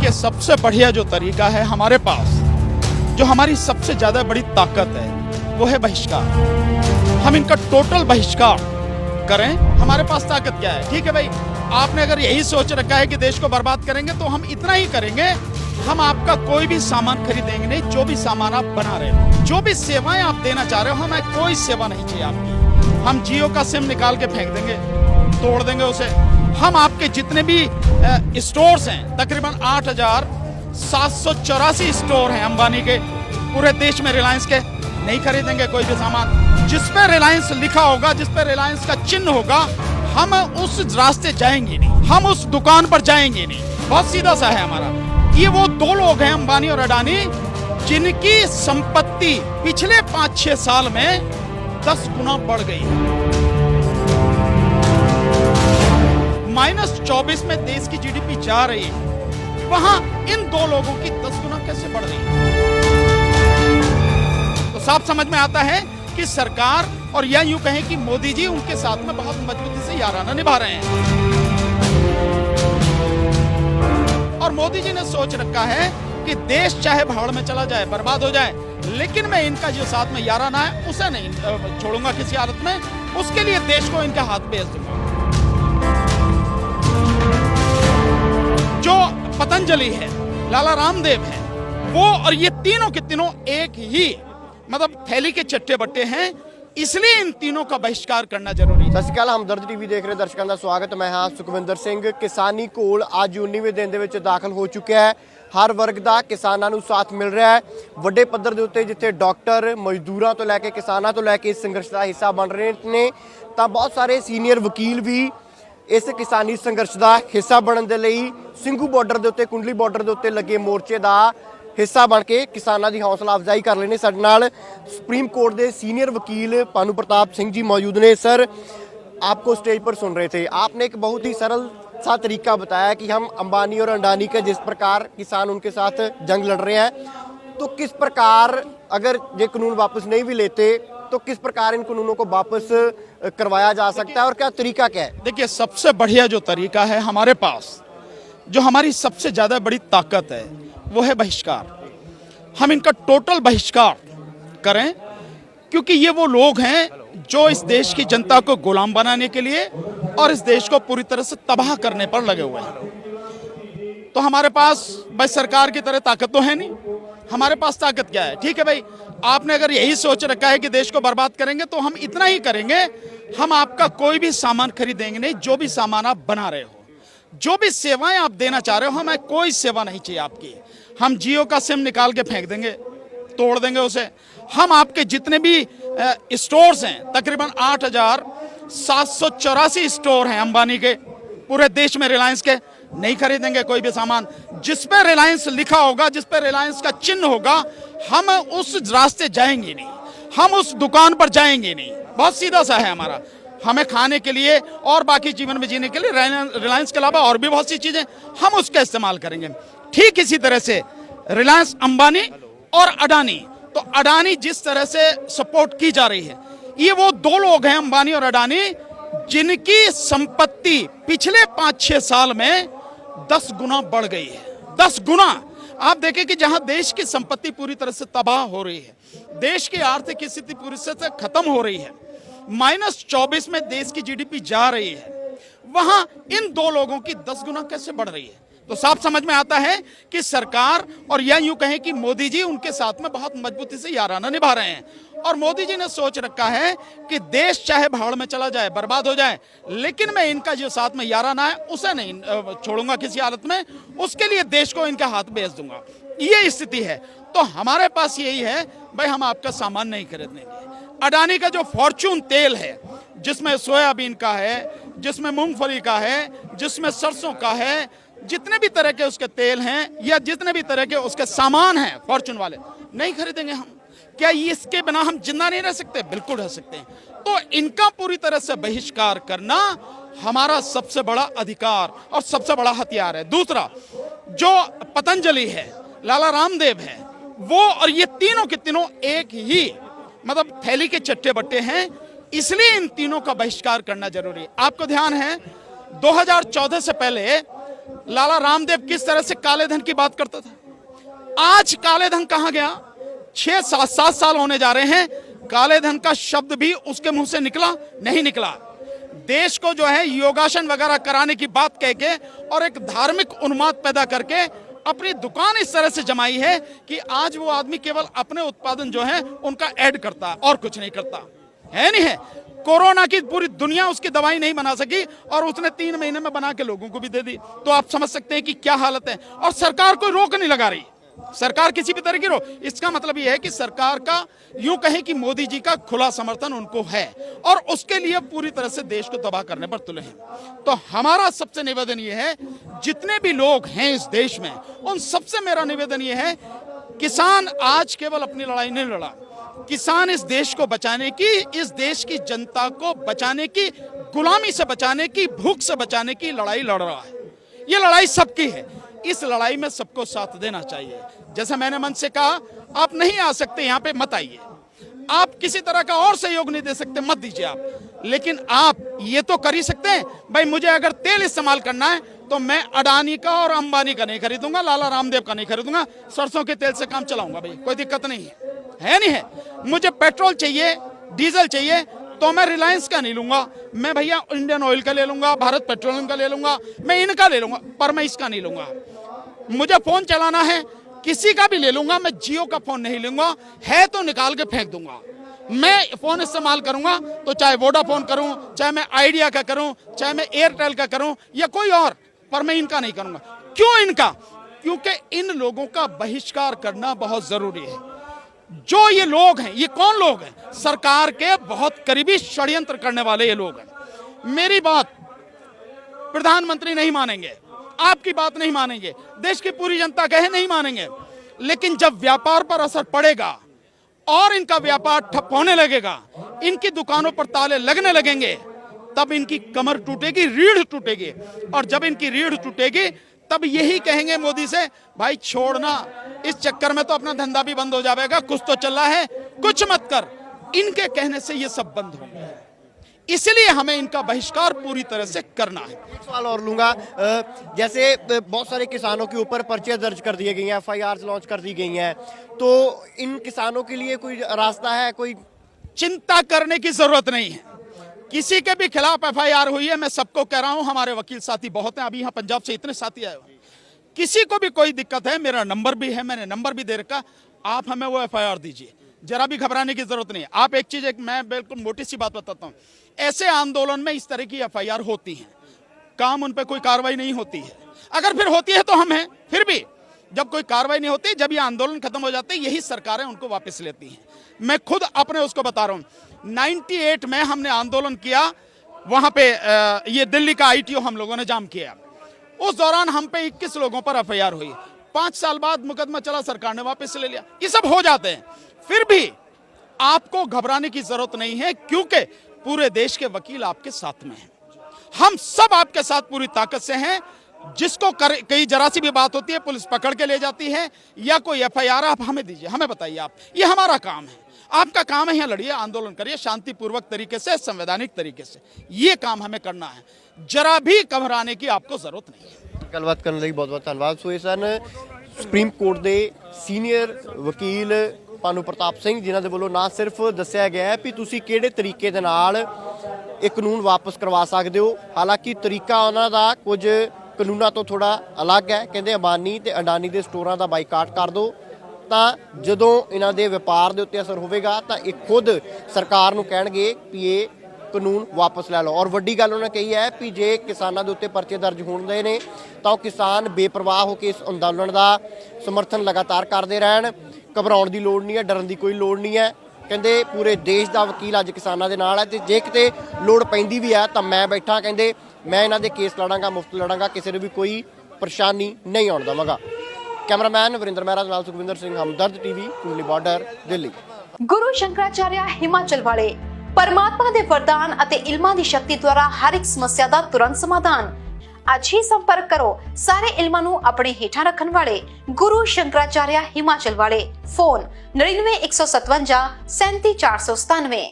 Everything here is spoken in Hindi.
देखिए, सबसे बढ़िया जो तरीका है हमारे पास, जो हमारी सबसे ज्यादा बड़ी ताकत है, वो है बहिष्कार। हम इनका टोटल बहिष्कार करें। हमारे पास ताकत क्या है? ठीक है भाई, आपने अगर यही सोच रखा है कि देश को बर्बाद करेंगे, तो हम इतना ही करेंगे, हम आपका कोई भी सामान खरीदेंगे नहीं। जो भी सामान आप बना रहे हो, जो भी सेवाएं आप देना चाह रहे हो, हमें कोई सेवा नहीं चाहिए आपकी। हम जियो का सिम निकाल के फेंक देंगे, तोड़ देंगे उसे। हम आपके जितने भी स्टोर्स हैं, तकरीबन 8,784 स्टोर हैं अंबानी के पूरे देश में, रिलायंस के, नहीं खरीदेंगे कोई भी सामान। जिस पे रिलायंस लिखा होगा, जिस पे रिलायंस का चिन्ह होगा, हम उस रास्ते जाएंगे नहीं, हम उस दुकान पर जाएंगे नहीं। बहुत सीधा सा है हमारा। ये वो दो लोग हैं, अंबानी और अडानी, जिनकी संपत्ति पिछले 5-6 साल में 10 गुना बढ़ गई है। -24 में देश की जीडीपी जा रही है, वहां इन दो लोगों की 10 गुना कैसे बढ़ रही है? तो साफ समझ में आता है कि सरकार, और या यूं कहें कि मोदी जी उनके साथ में बहुत मजबूती से याराना निभा रहे हैं। और मोदी जी ने सोच रखा है कि देश चाहे भाड़ में चला जाए, बर्बाद हो जाए, लेकिन मैं इनका जो साथ में याराना है उसे नहीं छोड़ूंगा किसी हालत में। उसके लिए देश को इनके हाथ भेज दूंगा। जो पतंजलि है, लाला रामदेव है, वो और ये तीनों के तीनों एक ही मतलब थैली के चट्टे बट्टे हैं, इसलिए इन तीनों का बहिष्कार करना जरूरी है। ਸਤਿ ਸ਼੍ਰੀ ਅਕਾਲ, ਹਮਦਰਦ ਟੀਵੀ ਦੇਖ ਰਹੇ ਦਰਸ਼ਕਾਂ ਦਾ ਸਵਾਗਤ। ਮੈਂ ਹਾਂ ਸੁਖਵਿੰਦਰ ਸਿੰਘ। ਕਿਸਾਨੀ ਘੋਲ ਅੱਜ 19ਵੇਂ ਦਿਨ ਦੇ ਵਿੱਚ ਦਾਖਲ ਹੋ ਚੁੱਕਿਆ ਹੈ। ਹਰ ਵਰਗ ਦਾ ਕਿਸਾਨਾਂ ਨੂੰ ਸਾਥ ਮਿਲ ਰਿਹਾ ਹੈ ਵੱਡੇ ਪੱਧਰ ਦੇ ਉੱਤੇ, ਜਿੱਥੇ ਡਾਕਟਰ ਮਜ਼ਦੂਰਾਂ ਤੋਂ ਲੈ ਕੇ ਕਿਸਾਨਾਂ ਤੋਂ ਲੈ ਕੇ ਇਸ ਸੰਘਰਸ਼ ਦਾ ਹਿੱਸਾ ਬਣ ਰਹੇ ਨੇ, ਤਾਂ ਬਹੁਤ ਸਾਰੇ ਸੀਨੀਅਰ ਵਕੀਲ ਵੀ ਇਸ ਕਿਸਾਨੀ ਸੰਘਰਸ਼ ਦਾ ਹਿੱਸਾ ਬਣਨ ਦੇ ਲਈ ਸਿੰਘੂ ਬਾਰਡਰ ਦੇ ਉੱਤੇ, ਕੁੰਡਲੀ ਬਾਰਡਰ ਦੇ ਉੱਤੇ ਲੱਗੇ ਮੋਰਚੇ ਦਾ ਹਿੱਸਾ ਬਣ ਕੇ ਕਿਸਾਨਾਂ ਦੀ ਹੌਸਲਾ ਅਫਜ਼ਾਈ ਕਰ ਰਹੇ ਨੇ। ਸਾਡੇ ਨਾਲ सुप्रीम कोर्ट के सीनियर वकील भानु प्रताप सिंह जी मौजूद ने। सर, आपको स्टेज पर सुन रहे थे, आपने एक बहुत ही सरल सा तरीका बताया कि हम अंबानी और अडानी के जिस प्रकार किसान उनके साथ जंग लड़ रहे हैं, तो किस प्रकार अगर ये कानून वापस नहीं भी लेते तो किस प्रकार इन कानूनों को वापस करवाया जा सकता है और क्या तरीका क्या है? देखिए, सबसे बढ़िया जो तरीका है हमारे पास, जो हमारी सबसे ज्यादा बड़ी ताकत है, वो है बहिष्कार। हम इनका टोटल बहिष्कार करें, क्योंकि ये वो लोग हैं जो इस देश की जनता को गुलाम बनाने के लिए और इस देश को पूरी तरह से तबाह करने पर लगे हुए हैं। तो हमारे पास भाई सरकार की तरह ताकत तो है नहीं। हमारे पास ताकत क्या है? ठीक है भाई, आपने अगर यही सोच रखा है कि देश को बर्बाद करेंगे, तो हम इतना ही करेंगे, हम आपका कोई भी सामान खरीदेंगे नहीं। जो भी सामान आप बना रहे हो, जो भी सेवाएं आप देना चाह रहे हो, हमें कोई सेवा नहीं चाहिए आपकी। हम जियो का सिम निकाल के फेंक देंगे, तोड़ देंगे उसे। हम आपके जितने भी स्टोर्स हैं, तकरीबन 8,784 स्टोर हैं अंबानी के पूरे देश में, रिलायंस के, नहीं खरीदेंगे कोई भी सामान। जिस पे रिलायंस लिखा होगा, जिस पे रिलायंस का चिन्ह होगा, हम उस रास्ते जाएंगे नहीं, हम उस दुकान पर जाएंगे नहीं। बहुत सीधा सा है हमारा। हमें खाने के लिए और बाकी जीवन में जीने के लिए रिलायंस के अलावा और भी बहुत सी चीजें हम उसका इस्तेमाल करेंगे। ठीक इसी तरह से रिलायंस, अंबानी और अडानी, तो अडानी जिस तरह से सपोर्ट की जा रही है, ये वो दो लोग हैं, अंबानी और अडानी, जिनकी संपत्ति पिछले 5-6 साल में 10 गुना बढ़ गई है। 10 गुना। आप देखें कि जहां देश की संपत्ति पूरी तरह से तबाह हो रही है, देश की आर्थिक स्थिति पूरी तरह से खत्म हो रही है, -24 में देश की जीडीपी जा रही है, वहां इन दो लोगों की 10 गुना कैसे बढ़ रही है? तो साफ समझ में आता है कि सरकार, और या यूं कहें कि मोदी जी उनके साथ में बहुत मजबूती से याराना निभा रहे हैं। और मोदी जी ने सोच रखा है कि देश चाहे भाड़ में चला जाए, बर्बाद हो जाए, लेकिन मैं इनका जो साथ में याराना है उसे नहीं छोड़ूंगा किसी हालत में। उसके लिए देश को इनके हाथ भेज दूंगा। ये स्थिति है। तो हमारे पास यही है भाई, हम आपका सामान नहीं खरीदेंगे। अडानी का जो फॉर्च्यून तेल है, जिसमें सोयाबीन का है, जिसमें मूंगफली का है, जिसमें सरसों का है, जितने भी तरह के उसके तेल हैं या जितने भी तरह के उसके सामान हैं फॉर्च्यून वाले, नहीं खरीदेंगे हम। क्या इसके बिना हम जिंदा नहीं रह सकते? बिल्कुल रह सकते हैं। तो इनका पूरी तरह से बहिष्कार करना हमारा सबसे बड़ा अधिकार और सबसे बड़ा हथियार है। दूसरा, जो पतंजलि है, लाला रामदेव है, वो और ये तीनों के तीनों एक ही मतलब थैली के चट्टे बट्टे हैं, इसलिए इन तीनों का बहिष्कार करना जरूरी है। आपको ध्यान है 2014 से पहले लाला रामदेव किस तरह से काले धन की बात करता था। आज काले धन कहां गया? 6-7 साल होने जा रहे हैं, काले धन का शब्द भी उसके मुंह से निकला नहीं निकला। देश को जो है योगासन वगैरह कराने की बात कह के और एक धार्मिक उन्माद पैदा करके अपनी दुकान इस तरह से जमाई है कि आज वो आदमी केवल अपने उत्पादन जो है उनका ऐड करता है और कुछ नहीं करता है। नहीं है, कोरोना की पूरी दुनिया उसकी दवाई नहीं बना सकी और उसने 3 महीने में बना के लोगों को भी दे दी। तो आप समझ सकते हैं कि क्या हालत है। और सरकार कोई रोक नहीं लगा रही, सरकार किसी भी तरह की रोक। इसका मतलब यह है कि सरकार का यूं कहें कि मोदी जी का खुला समर्थन उनको है और उसके लिए पूरी तरह से देश को तबाह करने पर तुले हैं। तो हमारा सबसे निवेदन यह है, जितने भी लोग हैं इस देश में, उन सबसे मेरा निवेदन यह है, किसान आज केवल अपनी लड़ाई नहीं लड़ा, किसान इस देश को बचाने की, इस देश की जनता को बचाने की, गुलामी से बचाने की, भूख से बचाने की लड़ाई लड़ रहा है। ये लड़ाई सबकी है, इस लड़ाई में सबको साथ देना चाहिए। जैसे मैंने मंच से कहा, आप नहीं आ सकते यहाँ पे, मत आइए। आप किसी तरह का और सहयोग नहीं दे सकते, मत दीजिए आप। लेकिन आप ये तो कर ही सकते हैं, भाई मुझे अगर तेल इस्तेमाल करना है तो मैं अडानी का और अंबानी का नहीं खरीदूंगा, लाला रामदेव का नहीं खरीदूंगा, सरसों के तेल से काम चलाऊंगा, भाई कोई दिक्कत नहीं है नहीं है। मुझे पेट्रोल चाहिए, डीजल चाहिए तो मैं रिलायंस का नहीं लूंगा, मैं भैया इंडियन ऑयल का ले लूंगा, भारत पेट्रोलियम का ले लूंगा, मैं इनका ले लूंगा, पर मैं इसका नहीं लूंगा। मुझे फोन चलाना है, किसी का भी ले लूंगा, मैं जियो का फोन नहीं लूंगा, है तो निकाल के फेंक दूंगा। मैं फोन इस्तेमाल करूंगा तो चाहे वोडाफोन करूं, चाहे मैं आइडिया का करूं, चाहे मैं एयरटेल का करूं या कोई और, पर मैं इनका नहीं करूंगा। क्यों इनका? क्योंकि इन लोगों का बहिष्कार करना बहुत जरूरी है। जो ये लोग हैं, ये कौन लोग हैं? सरकार के बहुत करीबी षड्यंत्र करने वाले ये लोग हैं। मेरी बात प्रधानमंत्री नहीं मानेंगे, आपकी बात नहीं मानेंगे, देश की पूरी जनता कहे नहीं मानेंगे, लेकिन जब व्यापार पर असर पड़ेगा और इनका व्यापार ठप होने लगेगा, इनकी दुकानों पर ताले लगने लगेंगे, तब इनकी कमर टूटेगी, रीढ़ टूटेगी। और जब इनकी रीढ़ टूटेगी तब यही कहेंगे मोदी से, भाई छोड़ना, इस चक्कर में तो अपना धंधा भी बंद हो जाएगा, कुछ तो चल रहा है, कुछ मत कर। इनके कहने से ये सब बंद होंगे, इसलिए हमें इनका बहिष्कार पूरी तरह से करना है। एक सवाल और लूंगा, जैसे बहुत सारे किसानों के ऊपर पर्चे दर्ज कर दिए गए हैं, FIR लॉन्च कर दी गई हैं, तो इन किसानों के लिए कोई रास्ता है? कोई चिंता करने की जरूरत नहीं है। किसी के भी खिलाफ FIR हुई है, मैं सबको कह रहा हूं, हमारे वकील साथी बहुत हैं, अभी यहाँ पंजाब से इतने साथी आए हुए, किसी को भी कोई दिक्कत है, मेरा नंबर भी है, मैंने नंबर भी दे रखा, आप हमें वो FIR दीजिए, जरा भी घबराने की जरूरत नहीं। आप एक चीज, मैं बिल्कुल मोटी सी बात बताता हूँ, ऐसे आंदोलन में इस तरह की FIR होती है, काम उन पर कोई कार्रवाई नहीं होती है। अगर फिर होती है तो हम हैं, फिर भी जब कोई कार्रवाई नहीं होती, जब ये आंदोलन खत्म हो जाते हैं, यही सरकारें उनको वापस लेती हैं। मैं खुद अपने उसको बता रहा हूँ, 98 में हमने आंदोलन किया, वहां पे ये दिल्ली का ITO हम लोगों ने जाम किया, उस दौरान हम पे 21 लोगों पर FIR हुई। 5 साल बाद मुकदमा चला, सरकार ने वापस ले लिया। ये सब हो जाते हैं, फिर भी आपको घबराने की जरूरत नहीं है, क्योंकि पूरे देश के वकील आपके साथ में हैं। हम सब आपके साथ पूरी ताकत से हैं। जिसको कहीं जरा सी भी बात होती है, पुलिस पकड़ के ले जाती है, या कोई FIR, आप हमें दीजिए, हमें बताइए, आप, ये हमारा काम है। आपका काम है यहाँ लड़िए, आंदोलन करिए शांतिपूर्वक तरीके से, संवैधानिक तरीके से, ये काम हमें करना है। जरा भी घबराने की आपको जरूरत नहीं है। ਗੱਲਬਾਤ ਕਰਨ ਲਈ ਬਹੁਤ ਬਹੁਤ ਧੰਨਵਾਦ। ਸੋ ਇਹ ਸਨ ਸੁਪਰੀਮ ਕੋਰਟ ਦੇ ਸੀਨੀਅਰ ਵਕੀਲ ਭਾਨੂ ਪ੍ਰਤਾਪ ਸਿੰਘ, ਜਿਨ੍ਹਾਂ ਦੇ ਵੱਲੋਂ ਨਾ ਸਿਰਫ ਦੱਸਿਆ ਗਿਆ ਹੈ ਵੀ ਤੁਸੀਂ ਕਿਹੜੇ ਤਰੀਕੇ ਦੇ ਨਾਲ ਇਹ ਕਾਨੂੰਨ ਵਾਪਸ ਕਰਵਾ ਸਕਦੇ ਹੋ, ਹਾਲਾਂਕਿ ਤਰੀਕਾ ਉਹਨਾਂ ਦਾ ਕੁਝ ਕਾਨੂੰਨਾਂ ਤੋਂ ਥੋੜਾ ਅਲੱਗ ਹੈ। ਕਹਿੰਦੇ ਅੰਬਾਨੀ ਤੇ ਅਡਾਨੀ ਦੇ ਸਟੋਰਾਂ ਦਾ ਬਾਈਕਾਟ ਕਰ ਦਿਓ, ਤਾਂ ਜਦੋਂ ਇਹਨਾਂ ਦੇ ਵਪਾਰ ਦੇ ਉੱਤੇ ਅਸਰ ਹੋਵੇਗਾ ਤਾਂ ਇਹ ਖੁਦ ਸਰਕਾਰ ਨੂੰ ਕਹਿਣਗੇ ਵੀ ਇਹ ਕਾਨੂੰਨ ਵਾਪਸ ਲੈ ਲਓ। ਔਰ ਵੱਡੀ ਗੱਲ ਉਹਨਾਂ ਕਹੀ ਹੈ ਵੀ ਜੇ ਕਿਸਾਨਾਂ ਦੇ ਉੱਤੇ ਪਰਚੇ ਦਰਜ ਹੁੰਦੇ ਨੇ ਤਾਂ ਉਹ ਕਿਸਾਨ ਬੇਪਰਵਾਹ ਹੋ ਕੇ ਇਸ ਅੰਦੋਲਨ ਦਾ ਸਮਰਥਨ ਲਗਾਤਾਰ ਕਰਦੇ ਰਹਿਣ, ਘਬਰਾਉਣ ਦੀ ਲੋੜ ਨਹੀਂ ਹੈ, ਡਰਨ ਦੀ ਕੋਈ ਲੋੜ ਨਹੀਂ ਹੈ। ਕਹਿੰਦੇ ਪੂਰੇ ਦੇਸ਼ ਦਾ ਵਕੀਲ ਅੱਜ ਕਿਸਾਨਾਂ ਦੇ ਨਾਲ ਹੈ, ਤੇ ਜੇ ਕਿਤੇ ਲੋੜ ਪੈਂਦੀ ਵੀ ਹੈ ਤਾਂ ਮੈਂ ਬੈਠਾ, ਕਹਿੰਦੇ ਮੈਂ ਇਹਨਾਂ ਦੇ ਕੇਸ ਲੜਾਂਗਾ, ਮੁਫਤ ਲੜਾਂਗਾ, ਕਿਸੇ ਨੂੰ ਵੀ ਕੋਈ ਪਰੇਸ਼ਾਨੀ ਨਹੀਂ ਆਉਣ ਦੇਵਾਂਗਾ। कैमरामैन वरिंदर मेहरा नाल सुखविंदर सिंह, हमदर्द TV, कुंडली बॉर्डर, दिल्ली। गुरु शंकराचार्य हिमाचल वाले परमात्मा दे वरदान अते इल्मां दी शक्ति द्वारा हर एक समस्या दा तुरंत समाधान। आज ही संपर्क करो सारे इल्मां नू अपने हेठां रखन वाले गुरु शंकराचार्य हिमाचल वाले। फोन 99 157 37 497।